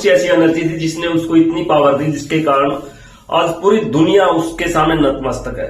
सी ऐसी एनर्जी थी जिसने उसको इतनी पावर दी जिसके कारण आज पूरी दुनिया उसके सामने नतमस्तक है।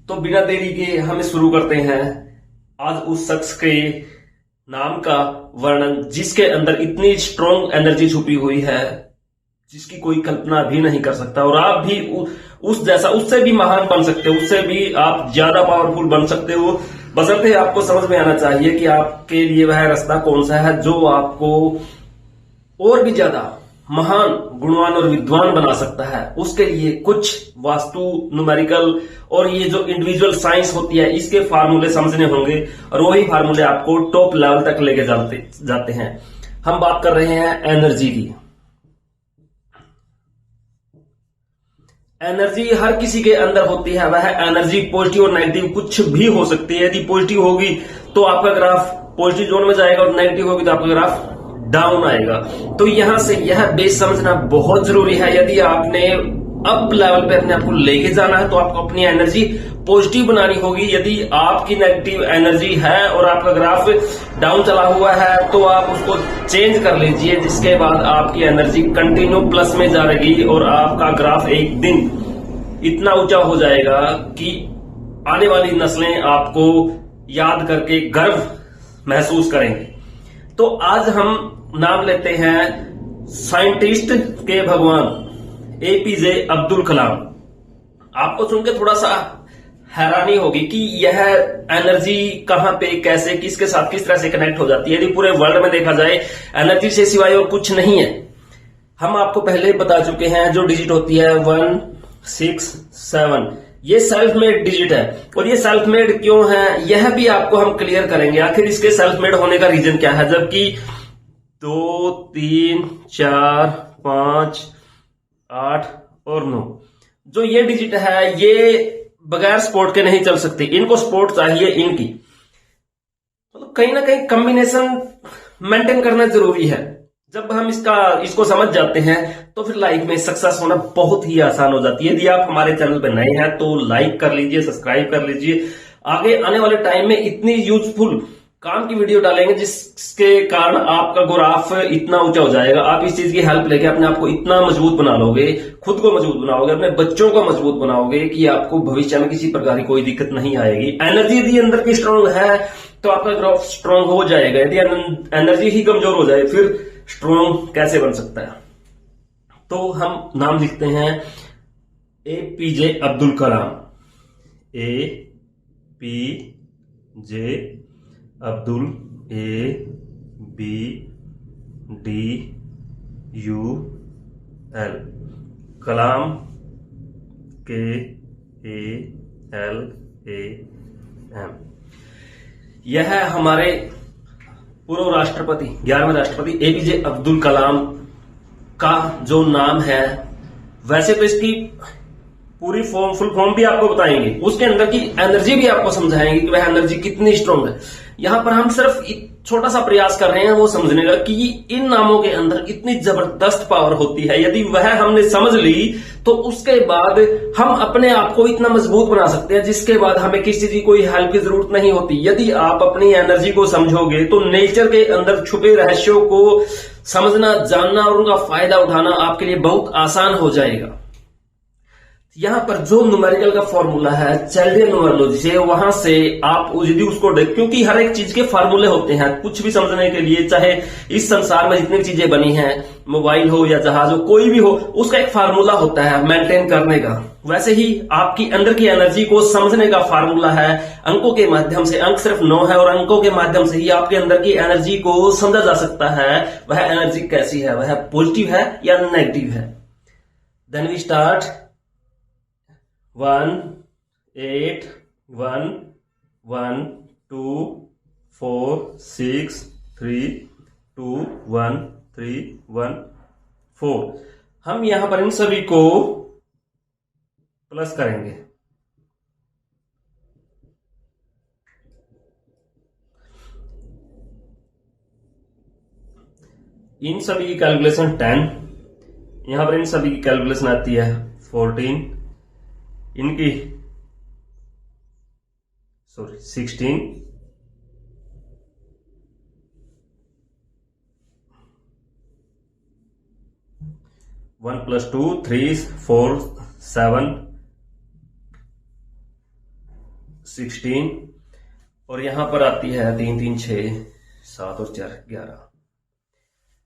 तो बिना देरी के हमें शुरू करते हैं आज उस शख्स के नाम का वर्णन जिसके अंदर इतनी स्ट्रॉन्ग एनर्जी छुपी हुई है जिसकी कोई कल्पना भी नहीं कर सकता। और आप भी उस जैसा, उससे भी महान बन सकते हो, उससे भी आप ज्यादा पावरफुल बन सकते हो। बशर्ते आपको समझ में आना चाहिए कि आपके लिए वह रास्ता कौन सा है जो आपको और भी ज्यादा महान, गुणवान और विद्वान बना सकता है। उसके लिए कुछ वास्तु, न्यूमेरिकल और ये जो इंडिविजुअल साइंस होती है इसके फार्मूले समझने होंगे और वही फार्मूले आपको टॉप लेवल तक लेके जाते हैं। हम बात कर रहे हैं एनर्जी की। एनर्जी हर किसी के अंदर होती है। वह एनर्जी पॉजिटिव और नेगेटिव कुछ भी हो सकती है। यदि पॉजिटिव होगी तो आपका ग्राफ पॉजिटिव जोन में जाएगा और नेगेटिव होगी तो आपका ग्राफ डाउन आएगा। तो यहां से यह बेस समझना बहुत जरूरी है। यदि आपने अप लेवल पे अपने आप को लेके जाना है तो आपको अपनी एनर्जी पॉजिटिव बनानी होगी। यदि आपकी नेगेटिव एनर्जी है और आपका ग्राफ डाउन चला हुआ है तो आप उसको चेंज कर लीजिए, जिसके बाद आपकी एनर्जी कंटिन्यू प्लस में जा रहेगी और आपका ग्राफ एक दिन इतना ऊंचा हो जाएगा कि आने वाली नस्लें आपको याद करके गर्व महसूस करेंगे। तो आज हम नाम लेते हैं साइंटिस्ट के भगवान एपीजे अब्दुल कलाम। आपको सुनकर थोड़ा सा हैरानी होगी कि यह एनर्जी कहां पे, कैसे, किसके साथ किस तरह से कनेक्ट हो जाती है। यदि पूरे वर्ल्ड में देखा जाए एनर्जी से सिवाय और कुछ नहीं है। हम आपको पहले बता चुके हैं जो डिजिट होती है 1, 6, 7, ये सेल्फ मेड डिजिट है। और ये सेल्फ मेड क्यों है यह भी आपको हम क्लियर करेंगे। आखिर इसके सेल्फ मेड होने का रीजन क्या है, जबकि 2, 3, 4, 5, 8 और 9 जो ये डिजिट है ये बगैर सपोर्ट के नहीं चल सकती। इनको सपोर्ट चाहिए इनकी। मतलब कहीं ना कहीं कॉम्बिनेशन मेंटेन करना जरूरी है। जब हम इसको समझ जाते हैं तो फिर लाइफ में सक्सेस होना बहुत ही आसान हो जाती है। यदि आप हमारे चैनल पर नए हैं तो लाइक कर लीजिए, सब्सक्राइब कर लीजिए। आगे आने वाले टाइम में इतनी यूजफुल काम की वीडियो डालेंगे जिसके कारण आपका ग्राफ इतना ऊंचा हो जाएगा। आप इस चीज की हेल्प लेके अपने आप को इतना मजबूत बना लोगे, खुद को मजबूत बनाओगे, अपने बच्चों को मजबूत बनाओगे कि आपको भविष्य में किसी प्रकार की कोई दिक्कत नहीं आएगी। एनर्जी यदि अंदर की स्ट्रांग है तो आपका ग्राफ स्ट्रांग हो जाएगा। यदि एनर्जी ही कमजोर हो जाए फिर स्ट्रांग कैसे बन सकता है। तो हम नाम लिखते हैं APJ Abdul Kalam. APJ Abdul, ABDUL, कलाम KALAM। यह है हमारे पूर्व राष्ट्रपति, 11वें राष्ट्रपति एपीजे अब्दुल कलाम का जो नाम है। वैसे तो इसकी पूरी फुल फॉर्म भी आपको बताएंगे, उसके अंदर की एनर्जी भी आपको समझाएंगे कि वह एनर्जी कितनी स्ट्रांग है। यहां पर हम सिर्फ छोटा सा प्रयास कर रहे हैं वो समझने का कि इन नामों के अंदर इतनी जबरदस्त पावर होती है। यदि वह हमने समझ ली तो उसके बाद हम अपने आप को इतना मजबूत बना सकते हैं जिसके बाद हमें किसी चीज की कोई हेल्प की जरूरत नहीं होती। यदि आप अपनी एनर्जी को समझोगे तो नेचर के अंदर छुपे रहस्यों को समझना, जानना और उनका फायदा उठाना आपके लिए बहुत आसान हो जाएगा। यहां पर जो न्यूमेरिकल का फॉर्मूला है चैल्डियन न्यूमरोलॉजी से, वहां से आप यदि उसको देख, क्योंकि हर एक चीज के फार्मूले होते हैं कुछ भी समझने के लिए। चाहे इस संसार में जितनी चीजें बनी हैं, मोबाइल हो या जहाज हो, कोई भी हो, उसका एक फार्मूला होता है मेंटेन करने का। वैसे ही आपकी अंदर की एनर्जी को समझने का फार्मूला है अंकों के माध्यम से। अंक सिर्फ 9 है और अंकों के माध्यम से ही आपके अंदर की एनर्जी को समझा जा सकता है। वह एनर्जी कैसी है, वह पॉजिटिव है या नेगेटिव है। Then we start 1, 8, 1, 1, 2, 4, 6, 3, 2, 1, 3, 1, 4। हम यहां पर इन सभी को प्लस करेंगे। इन सभी की कैलकुलेशन 10, यहां पर इन सभी की कैलकुलेशन आती है 14, इनकी 16, 1 + 2 3 4 7 16 और यहां पर आती है 3 3 6 7 और 4 11।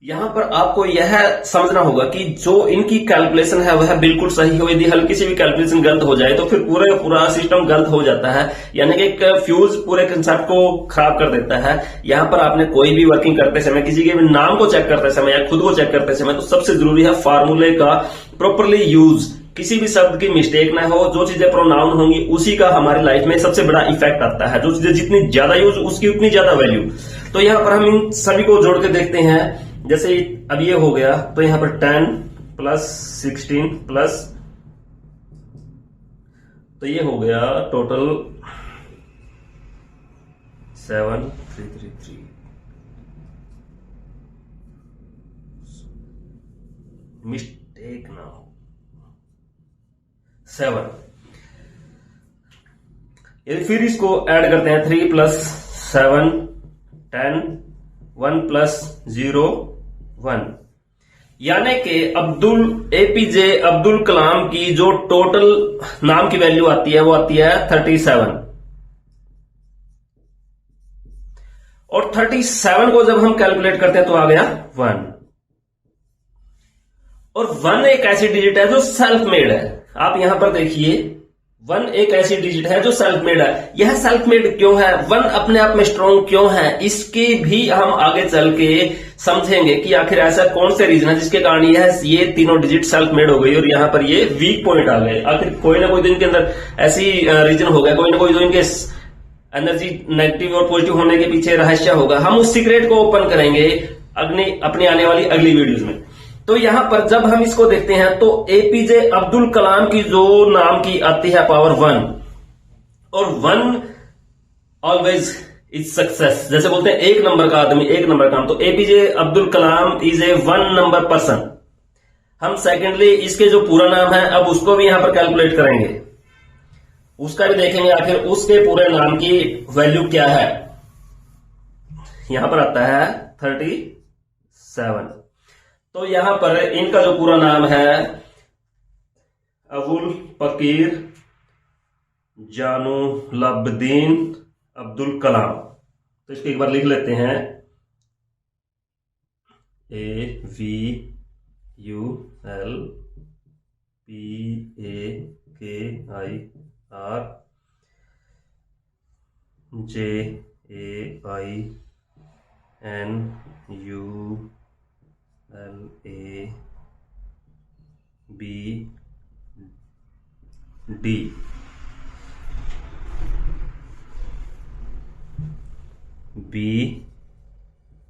यहां पर आपको यह समझना होगा कि जो इनकी कैलकुलेशन है वह बिल्कुल सही हो। यदि हल्की सी भी कैलकुलेशन गलत हो जाए तो फिर पूरा सिस्टम गलत हो जाता है, यानी कि एक फ्यूज पूरे कंसेप्ट को खराब कर देता है। यहां पर आपने कोई भी वर्किंग करते समय, किसी के भी नाम को चेक करते समय या खुद को चेक करते समय, तो सबसे जरूरी है फार्मूले का प्रॉपरली यूज, किसी भी शब्द की मिस्टेक ना हो। जो चीजें प्रोनाउन होंगी उसी का हमारी लाइफ में सबसे बड़ा इफेक्ट आता है। जो चीजें जितनी ज्यादा यूज उसकी उतनी ज्यादा वैल्यू। तो यहां पर हम इन सभी को जोड़ के देखते हैं। जैसे अब ये हो गया तो यहां पर 10 + 16 प्लस, तो ये हो गया टोटल 7333। मिस्टेक ना हो, 7। यदि फिर इसको ऐड करते हैं 3 + 7 10, 1 + 0 1, यानी कि APJ अब्दुल कलाम की जो टोटल नाम की वैल्यू आती है वो आती है 37। और 37 को जब हम कैलकुलेट करते हैं तो आ गया 1। और 1 एक ऐसी डिजिट है जो सेल्फ मेड है। आप यहां पर देखिए 1 एक ऐसी डिजिट है जो सेल्फ मेड है। यह सेल्फ मेड क्यों है, 1 अपने आप में स्ट्रॉन्ग क्यों है, इसकी भी हम आगे चल के समझेंगे कि आखिर ऐसा कौन से रीजन है जिसके कारण ये तीनों डिजिट सेल्फ मेड हो गई और यहां पर ये वीक पॉइंट आ गए। आखिर कोई ना कोई तो इनके अंदर ऐसी रीजन हो गया, कोई ना कोई जो इनके एनर्जी नेगेटिव और पॉजिटिव होने के पीछे रहस्य होगा। हम उस सीक्रेट को ओपन करेंगे अपनी आने वाली अगली वीडियोज में। तो यहां पर जब हम इसको देखते हैं तो APJ अब्दुल कलाम की जो नाम की आती है पावर 1, और 1 ऑलवेज इज सक्सेस। जैसे बोलते हैं एक नंबर का आदमी एक नंबर काम, तो APJ Abdul Kalam is a 1 number person. हम सेकेंडली इसके जो पूरा नाम है अब उसको भी यहां पर कैलकुलेट करेंगे, उसका भी देखेंगे आखिर उसके पूरे नाम की वैल्यू क्या है। यहां पर आता है 37। तो यहां पर इनका जो पूरा नाम है अबुल फकीर जानुलब्दीन अब्दुल कलाम। तो इसको एक बार लिख लेते हैं, AVAKIRJAINULABD।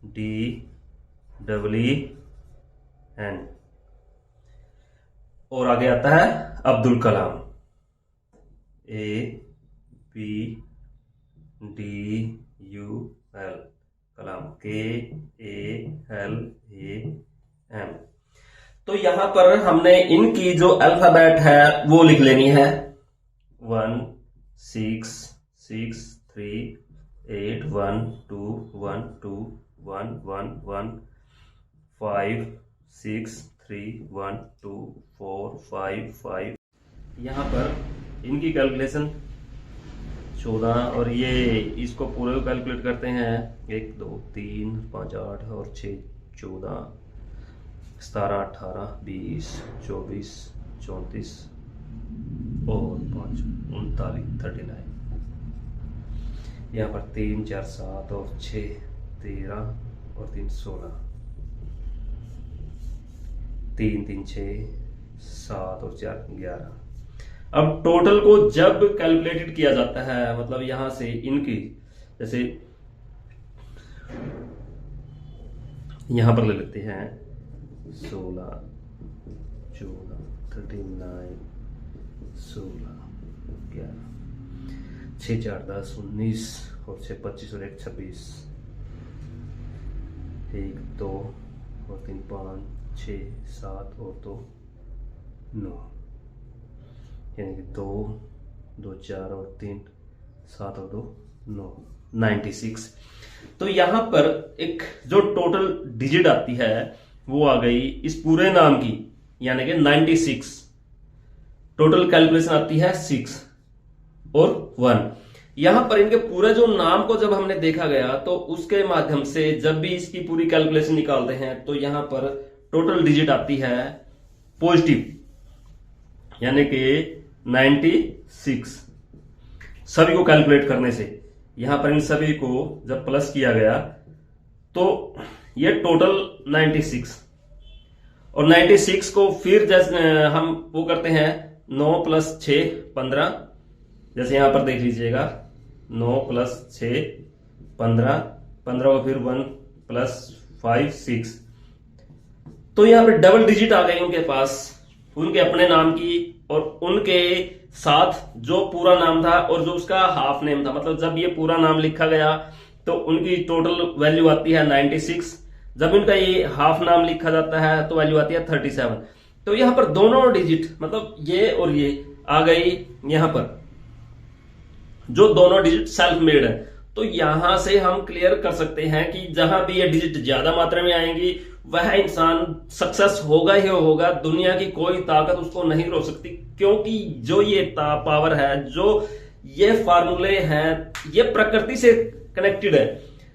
BDEEN और आगे आता है अब्दुल कलाम, ABDUL कलाम, KALAM। तो यहां पर हमने इनकी जो अल्फाबेट है वो लिख लेनी है, 1 6 6 3 8 1 2 1 2 1 1 1 5 6 3 1 2 4 5 5। यहां पर इनकी कैलकुलेशन 14, और ये इसको पूरे को कैलकुलेट करते हैं 1 2 3 5 8 और 6 14 17 18 20 24 34 और 5 39 39। यहाँ पर 3 4 7 और 6 13 और 3 16, 3 3 6 7 और 4 11। अब टोटल को जब कैलकुलेटेड किया जाता है, मतलब यहां से इनकी जैसे यहां पर ले लेते हैं 16 14 39 16 11 6 4 10 19 और 6 25 और 1 26 1 2 और 3 5 6 7 और 2 9, यानी कि 2 2 4 और 3 7 और 2 9 96। तो यहां पर एक जो टोटल डिजिट आती है वो आ गई इस पूरे नाम की, यानी कि 96। टोटल कैलकुलेशन आती है 6 और 1। यहां पर इनके पूरे जो नाम को जब हमने देखा गया तो उसके माध्यम से जब भी इसकी पूरी कैलकुलेशन निकालते हैं तो यहां पर टोटल डिजिट आती है पॉजिटिव, यानी कि 96। सभी को कैलकुलेट करने से यहां पर इन सभी को जब प्लस किया गया तो ये टोटल 96, और 96 को फिर जैसे हम वो करते हैं 9 + 6 15, जैसे यहां पर देख लीजिएगा 9 + 6 15, 15 को फिर 1 + 5 6। तो यहां पे डबल डिजिट आ गई उनके पास, उनके अपने नाम की और उनके साथ जो पूरा नाम था और जो उसका हाफ नेम था। मतलब जब ये पूरा नाम लिखा गया तो उनकी टोटल वैल्यू आती है 96। जब इनका ये हाफ नाम लिखा जाता है तो वैल्यू आती है 37। तो यहां पर दोनों डिजिट, मतलब ये और ये आ गई यहां पर, जो दोनों डिजिट सेल्फ मेड है। तो यहां से हम क्लियर कर सकते हैं कि जहां भी ये डिजिट ज्यादा मात्रा में आएंगी वह इंसान सक्सेस होगा ही होगा। दुनिया की कोई ताकत उसको नहीं रोक सकती, क्योंकि जो ये पावर है, जो ये फार्मूले हैं, ये प्रकृति से कनेक्टेड है।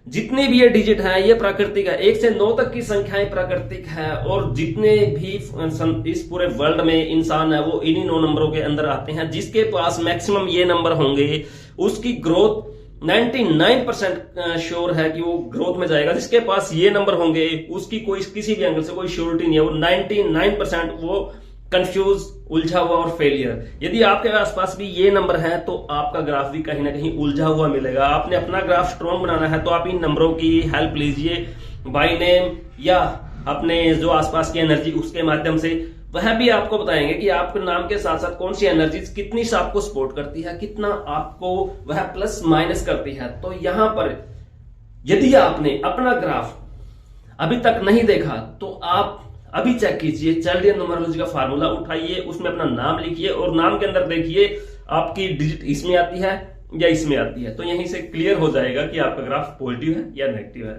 जितने भी ये डिजिट हैं ये प्राकृतिक है, 1 से 9 तक की संख्याएं प्राकृतिक है, और जितने भी इस पूरे वर्ल्ड में इंसान है वो इन्हीं 9 नंबरों के अंदर आते हैं। जिसके पास मैक्सिमम ये नंबर होंगे उसकी ग्रोथ 99% श्योर है कि वो ग्रोथ में जाएगा। जिसके पास ये नंबर होंगे उसकी कोई किसी भी एंगल से कोई श्योरिटी नहीं है, वो 99% वो कंफ्यूज, उलझा हुआ और फेलियर। यदि आपके आसपास भी ये नंबर है तो आपका ग्राफ भी कहीं ना कहीं उलझा हुआ मिलेगा। आपने अपना ग्राफ स्ट्रॉन्ग बनाना है तो आप इन नंबरों की हेल्प लीजिए, बाय नेम या अपने जो आसपास की एनर्जी उसके माध्यम से। वह भी आपको बताएंगे कि आपके नाम के साथ साथ कौन सी एनर्जी कितनी सा आपको सपोर्ट करती है, कितना आपको वह प्लस माइनस करती है। तो यहां पर यदि आपने अपना ग्राफ अभी तक नहीं देखा तो आप अभी चेक कीजिए, चार्ल्डियन न्यूमरोलॉजी का फार्मूला उठाइए, उसमें अपना नाम लिखिए और नाम के अंदर देखिए आपकी डिजिट इसमें आती है या इसमें आती है। तो यहीं से क्लियर हो जाएगा कि आपका ग्राफ पॉजिटिव है या नेगेटिव है।